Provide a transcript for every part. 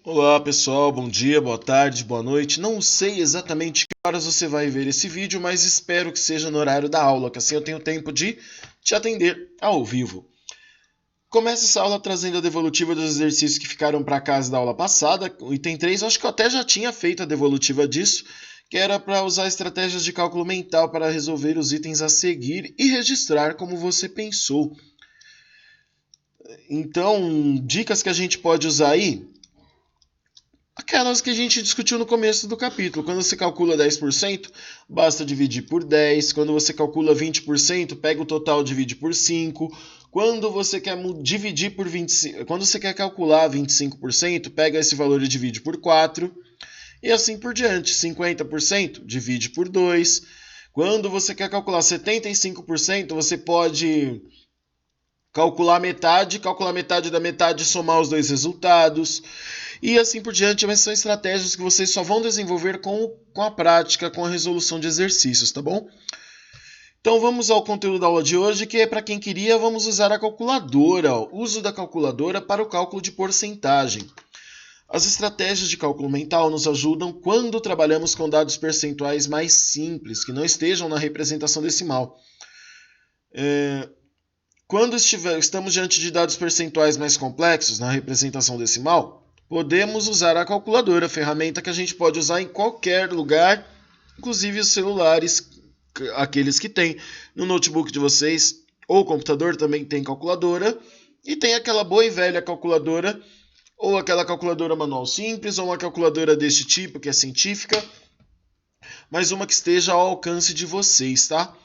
Olá pessoal, bom dia, boa tarde, boa noite. Não sei exatamente que horas você vai ver esse vídeo, mas espero que seja no horário da aula, que assim eu tenho tempo de te atender ao vivo. Começa essa aula trazendo a devolutiva dos exercícios que ficaram para casa da aula passada. O item 3, acho que eu até já tinha feito a devolutiva disso, que era para usar estratégias de cálculo mental para resolver os itens a seguir e registrar como você pensou. Então, dicas que a gente pode usar aí. Aquelas que a gente discutiu no começo do capítulo. Quando você calcula 10%, basta dividir por 10. Quando você calcula 20%, pega o total e divide por 5. Quando você quer dividir por 25, quando você quer calcular 25%, pega esse valor e divide por 4. E assim por diante. 50% divide por 2. Quando você quer calcular 75%, você pode calcular metade da metade e somar os dois resultados. E assim por diante, mas são estratégias que vocês só vão desenvolver com a prática, com a resolução de exercícios, tá bom? Então vamos ao conteúdo da aula de hoje, que é para quem queria, vamos usar a calculadora. Uso da calculadora para o cálculo de porcentagem. As estratégias de cálculo mental nos ajudam quando trabalhamos com dados percentuais mais simples, que não estejam na representação decimal. Quando estamos diante de dados percentuais mais complexos, na representação decimal, podemos usar a calculadora, ferramenta que a gente pode usar em qualquer lugar, inclusive os celulares, aqueles que tem no notebook de vocês, ou computador também tem calculadora, e tem aquela boa e velha calculadora, ou aquela calculadora manual simples, ou uma calculadora deste tipo, que é científica, mas uma que esteja ao alcance de vocês, tá?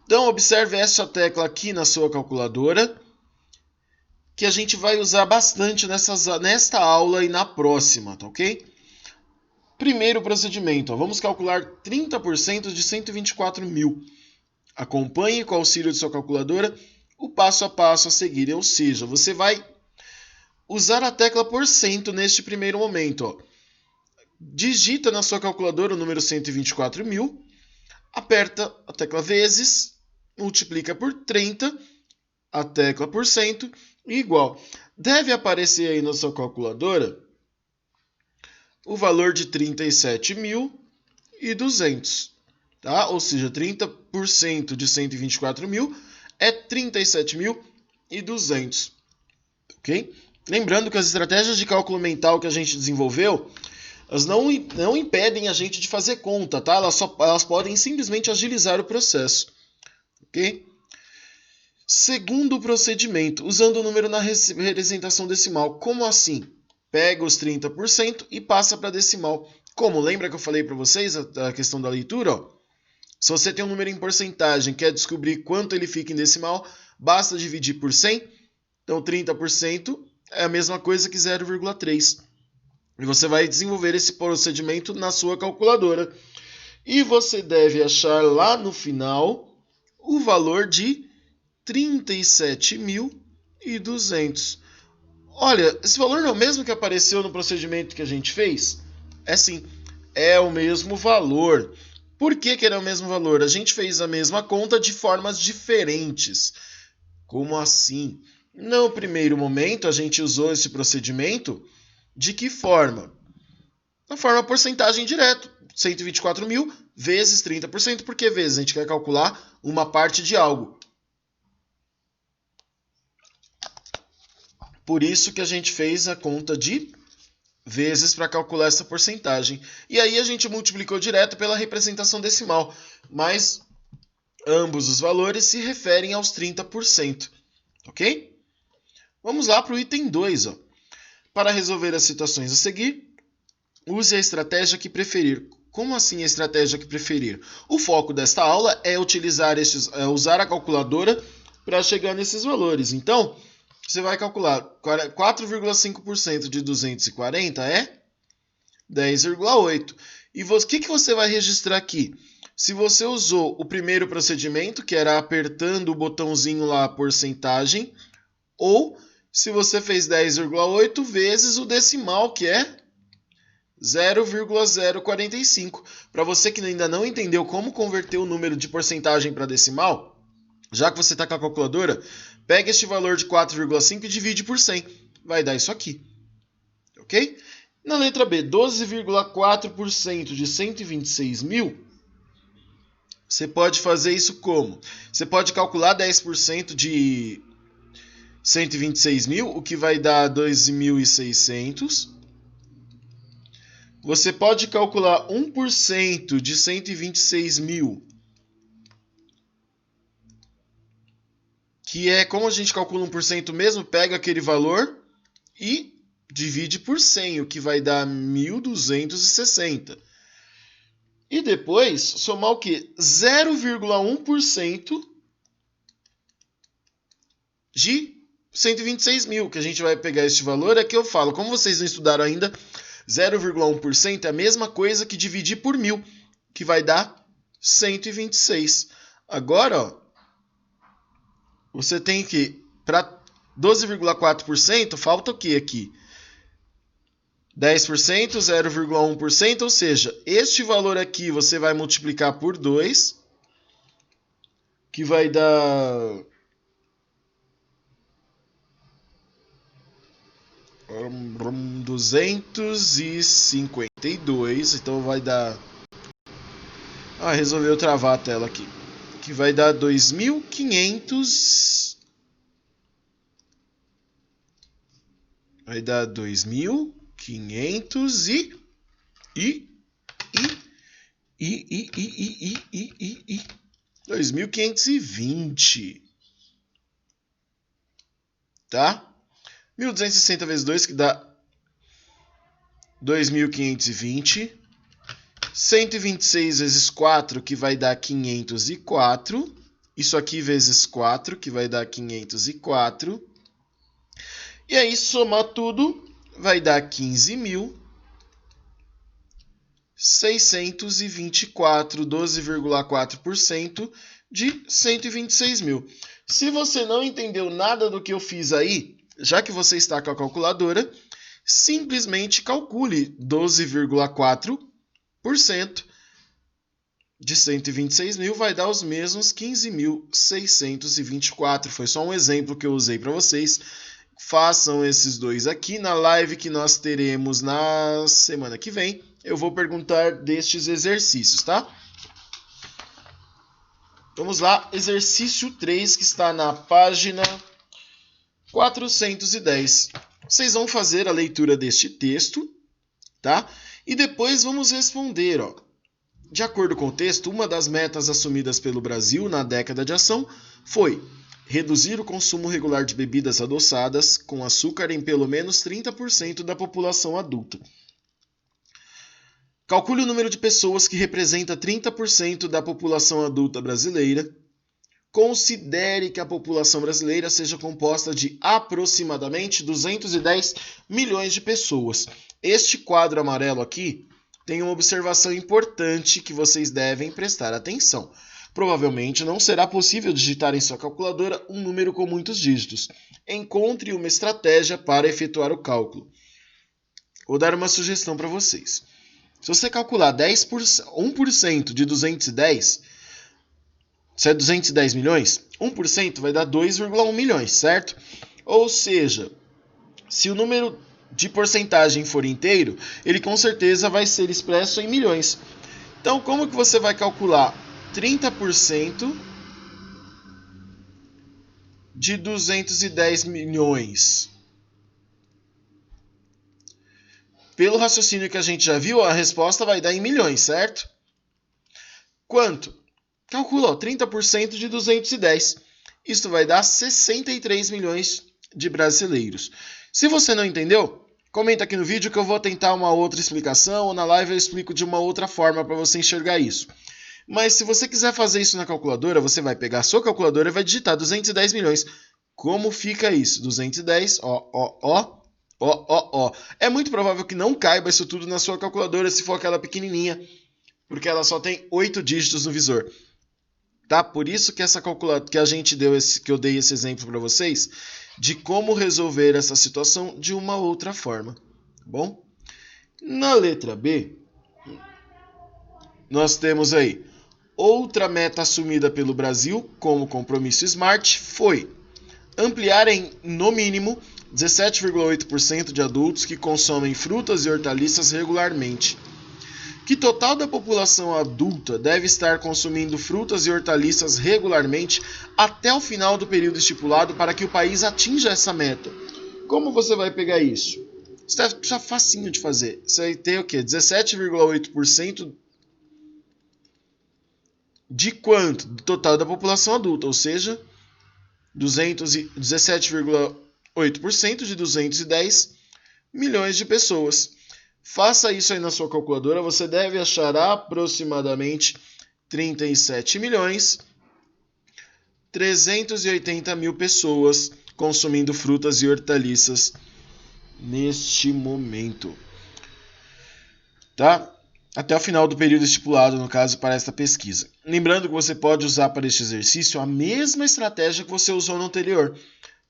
Então, observe essa tecla aqui na sua calculadora, que a gente vai usar bastante nesta aula e na próxima, tá ok? Primeiro procedimento, vamos calcular 30% de 124 mil. Acompanhe com o auxílio de sua calculadora o passo a passo a seguir, ou seja, você vai usar a tecla porcento neste primeiro momento. Ó. Digita na sua calculadora o número 124 mil, aperta a tecla vezes, multiplica por 30, a tecla porcento, igual. Deve aparecer aí na sua calculadora o valor de 37.200, tá? Ou seja, 30% de 124 mil é 37.200, ok? Lembrando que as estratégias de cálculo mental que a gente desenvolveu, elas não impedem a gente de fazer conta, tá? Elas podem simplesmente agilizar o processo, ok? Segundo procedimento, usando o número na representação decimal. Como assim? Pega os 30% e passa para decimal. Como? Lembra que eu falei para vocês a questão da leitura? Ó? Se você tem um número em porcentagem e quer descobrir quanto ele fica em decimal, basta dividir por 100. Então, 30% é a mesma coisa que 0,3. E você vai desenvolver esse procedimento na sua calculadora. E você deve achar lá no final o valor de 37.200. Olha, esse valor não é o mesmo que apareceu no procedimento que a gente fez? É sim, é o mesmo valor. Por que era o mesmo valor? A gente fez a mesma conta de formas diferentes. Como assim? No primeiro momento, a gente usou esse procedimento de que forma? Na forma porcentagem direto. 124 mil vezes 30%. Por que vezes? A gente quer calcular uma parte de algo. Por isso que a gente fez a conta de vezes para calcular essa porcentagem. E aí a gente multiplicou direto pela representação decimal. Mas ambos os valores se referem aos 30%. Ok? Vamos lá para o item 2. Ó. Para resolver as situações a seguir, use a estratégia que preferir. Como assim a estratégia que preferir? O foco desta aula é usar a calculadora para chegar nesses valores. Então, você vai calcular 4,5% de 240 é 10,8. E o que você vai registrar aqui? Se você usou o primeiro procedimento, que era apertando o botãozinho lá, porcentagem, ou se você fez 10,8 vezes o decimal, que é 0,045. Para você que ainda não entendeu como converter o número de porcentagem para decimal, já que você está com a calculadora, pega este valor de 4,5 e divide por 100. Vai dar isso aqui. Ok? Na letra B, 12,4% de 126 mil, você pode fazer isso como? Você pode calcular 10% de 126 mil, o que vai dar 2.600. Você pode calcular 1% de 126 mil, que é como a gente calcula 1% mesmo, pega aquele valor e divide por 100, o que vai dar 1.260. E depois somar o quê? 0,1% de 126 mil, que a gente vai pegar este valor, é que eu falo, como vocês não estudaram ainda, 0,1% é a mesma coisa que dividir por 1.000, que vai dar 126. Agora, ó, você tem que, para 12,4%, falta o que aqui? 10%, 0,1%, ou seja, este valor aqui você vai multiplicar por 2, que vai dar 252, então vai dar... resolveu travar a tela aqui. Que vai dar 2.500... Vai dar 2.500 e 2.520. Tá? 1.260 vezes 2, que dá 2.520. 126 vezes 4, que vai dar 504. Isso aqui vezes 4, que vai dar 504. E aí, somar tudo, vai dar 15.624, 12,4% de 126 mil. Se você não entendeu nada do que eu fiz aí, já que você está com a calculadora, simplesmente calcule 12,4% de 126 mil, vai dar os mesmos 15.624. Foi só um exemplo que eu usei para vocês. Façam esses dois aqui. Na live que nós teremos na semana que vem, eu vou perguntar destes exercícios, tá? Vamos lá, exercício 3, que está na página 410. Vocês vão fazer a leitura deste texto, tá? E depois vamos responder, ó. De acordo com o texto, uma das metas assumidas pelo Brasil na década de ação foi reduzir o consumo regular de bebidas adoçadas com açúcar em pelo menos 30% da população adulta. Calcule o número de pessoas que representa 30% da população adulta brasileira. Considere que a população brasileira seja composta de aproximadamente 210 milhões de pessoas. Este quadro amarelo aqui tem uma observação importante que vocês devem prestar atenção. Provavelmente não será possível digitar em sua calculadora um número com muitos dígitos. Encontre uma estratégia para efetuar o cálculo. Vou dar uma sugestão para vocês. Se você calcular 1% de 210, se é 210 milhões, 1% vai dar 2,1 milhões, certo? Ou seja, se o número de porcentagem for inteiro, ele com certeza vai ser expresso em milhões. Então, como que você vai calcular 30% de 210 milhões? Pelo raciocínio que a gente já viu, a resposta vai dar em milhões, certo? Quanto? Calcula, ó, 30% de 210. Isso vai dar 63 milhões de brasileiros. Se você não entendeu, comenta aqui no vídeo que eu vou tentar uma outra explicação, ou na live eu explico de uma outra forma para você enxergar isso. Mas se você quiser fazer isso na calculadora, você vai pegar a sua calculadora e vai digitar 210 milhões. Como fica isso? 210, ó. É muito provável que não caiba isso tudo na sua calculadora se for aquela pequenininha, porque ela só tem 8 dígitos no visor. Tá? Por isso que essa calculadora que a gente deu que eu dei esse exemplo para vocês de como resolver essa situação de uma outra forma, tá bom? Na letra B, nós temos aí outra meta assumida pelo Brasil como compromisso SMART foi ampliar em, no mínimo, 17,8% de adultos que consomem frutas e hortaliças regularmente. Que total da população adulta deve estar consumindo frutas e hortaliças regularmente até o final do período estipulado para que o país atinja essa meta? Como você vai pegar isso? Isso é facinho de fazer. Você vai ter o quê? 17,8% de quanto? Do total da população adulta, ou seja, 17,8% de 210 milhões de pessoas. Faça isso aí na sua calculadora, você deve achar aproximadamente 37 milhões 380 mil pessoas consumindo frutas e hortaliças neste momento. Tá? Até o final do período estipulado, no caso, para esta pesquisa. Lembrando que você pode usar para este exercício a mesma estratégia que você usou no anterior.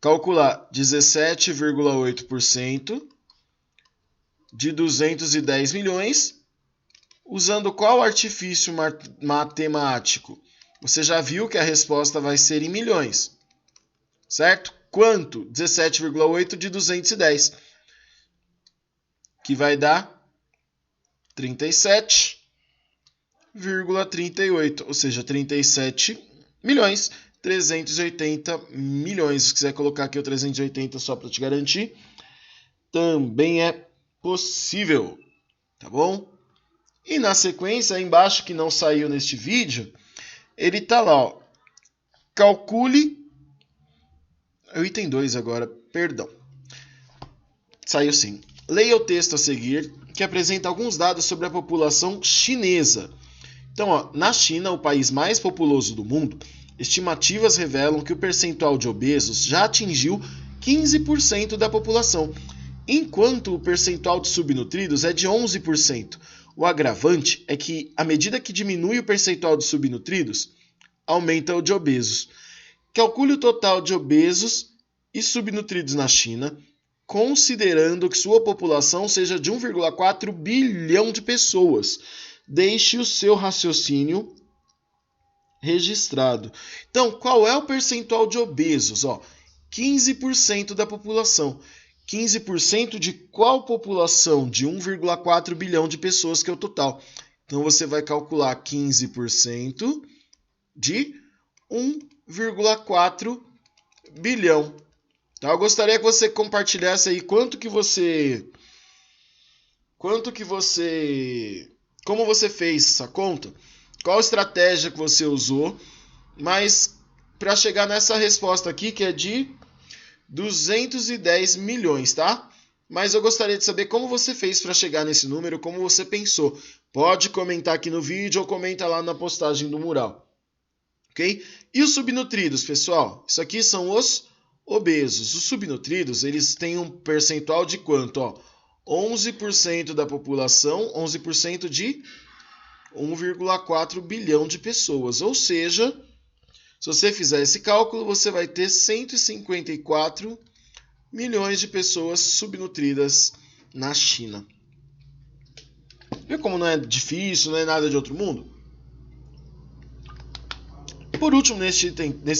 Calcular 17,8% de 210 milhões, usando qual artifício matemático? Você já viu que a resposta vai ser em milhões, certo? Quanto? 17,8 de 210, que vai dar 37,38, ou seja, 37 milhões 380 milhões. Se quiser colocar aqui o 380 só para te garantir, também é possível, tá bom? E na sequência, aí embaixo, que não saiu neste vídeo, ele tá lá, ó. Calcule... É o item 2 agora, perdão. Saiu sim. Leia o texto a seguir, que apresenta alguns dados sobre a população chinesa. Então, ó, na China, o país mais populoso do mundo, estimativas revelam que o percentual de obesos já atingiu 15% da população, enquanto o percentual de subnutridos é de 11%. O agravante é que, à medida que diminui o percentual de subnutridos, aumenta o de obesos. Calcule o total de obesos e subnutridos na China, considerando que sua população seja de 1,4 bilhão de pessoas. Deixe o seu raciocínio registrado. Então, qual é o percentual de obesos? 15% da população. 15% de qual população? De 1,4 bilhão de pessoas, que é o total. Então, você vai calcular 15% de 1,4 bilhão. Tá? Eu gostaria que você compartilhasse aí como você fez essa conta, qual estratégia que você usou, mas para chegar nessa resposta aqui, que é de 210 milhões, tá? Mas eu gostaria de saber como você fez para chegar nesse número, como você pensou. Pode comentar aqui no vídeo ou comenta lá na postagem do mural. Ok? E os subnutridos, pessoal? Isso aqui são os obesos. Os subnutridos, eles têm um percentual de quanto? 11% da população, 11% de 1,4 bilhão de pessoas. Ou seja, se você fizer esse cálculo, você vai ter 154 milhões de pessoas subnutridas na China. Viu como não é difícil, não é nada de outro mundo? Por último, nesse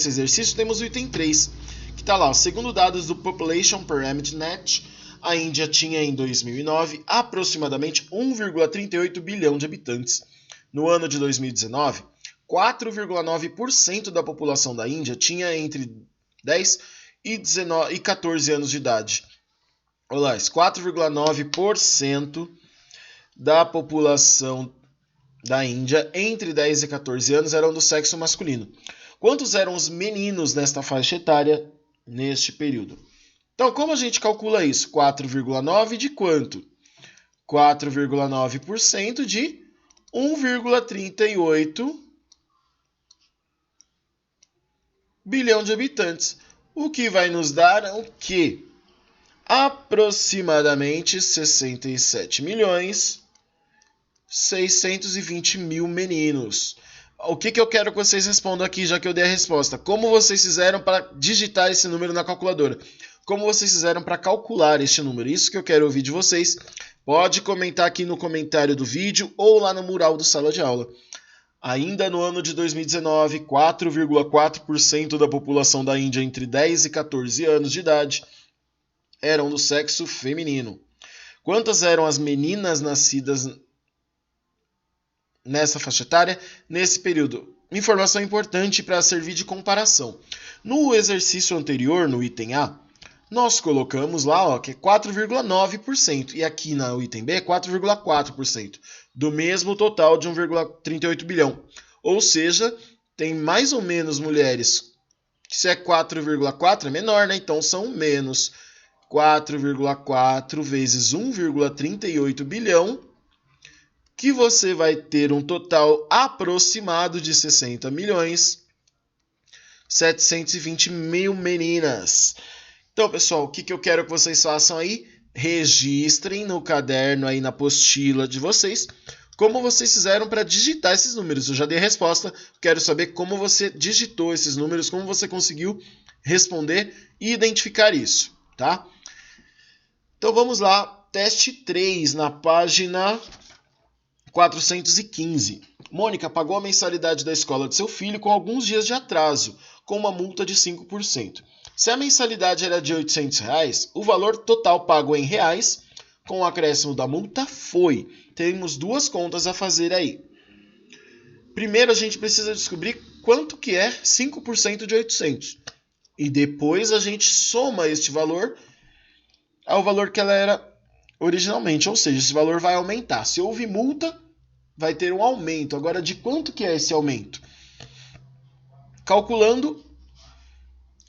exercício, temos o item 3, que está lá. Segundo dados do Population Pyramid Net, a Índia tinha em 2009 aproximadamente 1,38 bilhão de habitantes. No ano de 2019, 4,9% da população da Índia tinha entre 10 e 14 anos de idade. Olá, 4,9% da população da Índia entre 10 e 14 anos eram do sexo masculino. Quantos eram os meninos nesta faixa etária neste período? Então, como a gente calcula isso? 4,9 de quanto? 4,9% de 1,38 bilhão de habitantes. O que vai nos dar o quê? Aproximadamente 67 milhões 620 mil meninos. O que eu quero que vocês respondam aqui, já que eu dei a resposta? Como vocês fizeram para digitar esse número na calculadora? Como vocês fizeram para calcular este número? Isso que eu quero ouvir de vocês. Pode comentar aqui no comentário do vídeo ou lá no mural do Sala de Aula. Ainda no ano de 2019, 4,4% da população da Índia entre 10 e 14 anos de idade eram do sexo feminino. Quantas eram as meninas nascidas nessa faixa etária nesse período? Informação importante para servir de comparação. No exercício anterior, no item A, nós colocamos lá que é 4,9%. E aqui no item B é 4,4%. Do mesmo total de 1,38 bilhão. Ou seja, tem mais ou menos mulheres. Se é 4,4 é menor, né? Então são menos 4,4 vezes 1,38 bilhão, que você vai ter um total aproximado de 60 milhões 720 mil meninas. Então, pessoal, o que eu quero que vocês façam aí? Registrem no caderno aí na apostila de vocês como vocês fizeram para digitar esses números. Eu já dei a resposta, quero saber como você digitou esses números, como você conseguiu responder e identificar isso, tá? Então vamos lá, teste 3 na página 415. Mônica pagou a mensalidade da escola de seu filho com alguns dias de atraso, com uma multa de 5%. Se a mensalidade era de R$ 800, o valor total pago em reais, com o acréscimo da multa, foi. Temos duas contas a fazer aí. Primeiro a gente precisa descobrir quanto que é 5% de 800. E depois a gente soma este valor ao valor que ela era originalmente. Ou seja, esse valor vai aumentar. Se houve multa, vai ter um aumento. Agora, de quanto que é esse aumento? Calculando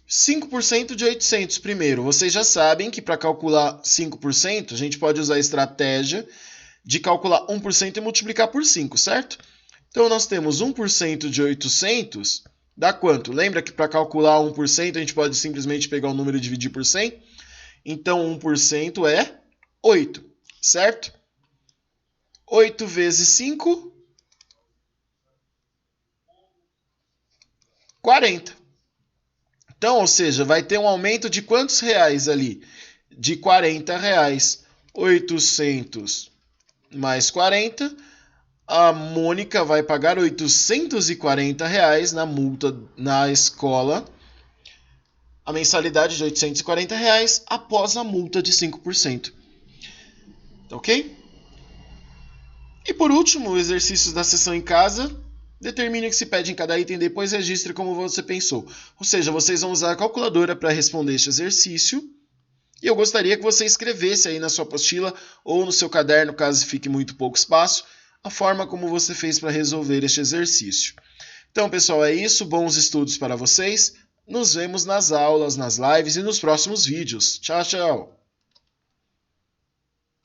5% de 800 primeiro. Vocês já sabem que para calcular 5%, a gente pode usar a estratégia de calcular 1% e multiplicar por 5, certo? Então, nós temos 1% de 800, dá quanto? Lembra que para calcular 1%, a gente pode simplesmente pegar o número e dividir por 100? Então, 1% é 8, certo? 8 vezes 5, 40. Então, ou seja, vai ter um aumento de quantos reais ali? De R$40. 800 mais 40. A Mônica vai pagar R$840 na multa na escola. A mensalidade de R$840 após a multa de 5%. Ok? E por último, exercícios da sessão em casa. Determine o que se pede em cada item, depois registre como você pensou. Ou seja, vocês vão usar a calculadora para responder este exercício. E eu gostaria que você escrevesse aí na sua apostila ou no seu caderno, caso fique muito pouco espaço, a forma como você fez para resolver este exercício. Então, pessoal, é isso. Bons estudos para vocês. Nos vemos nas aulas, nas lives e nos próximos vídeos. Tchau, tchau!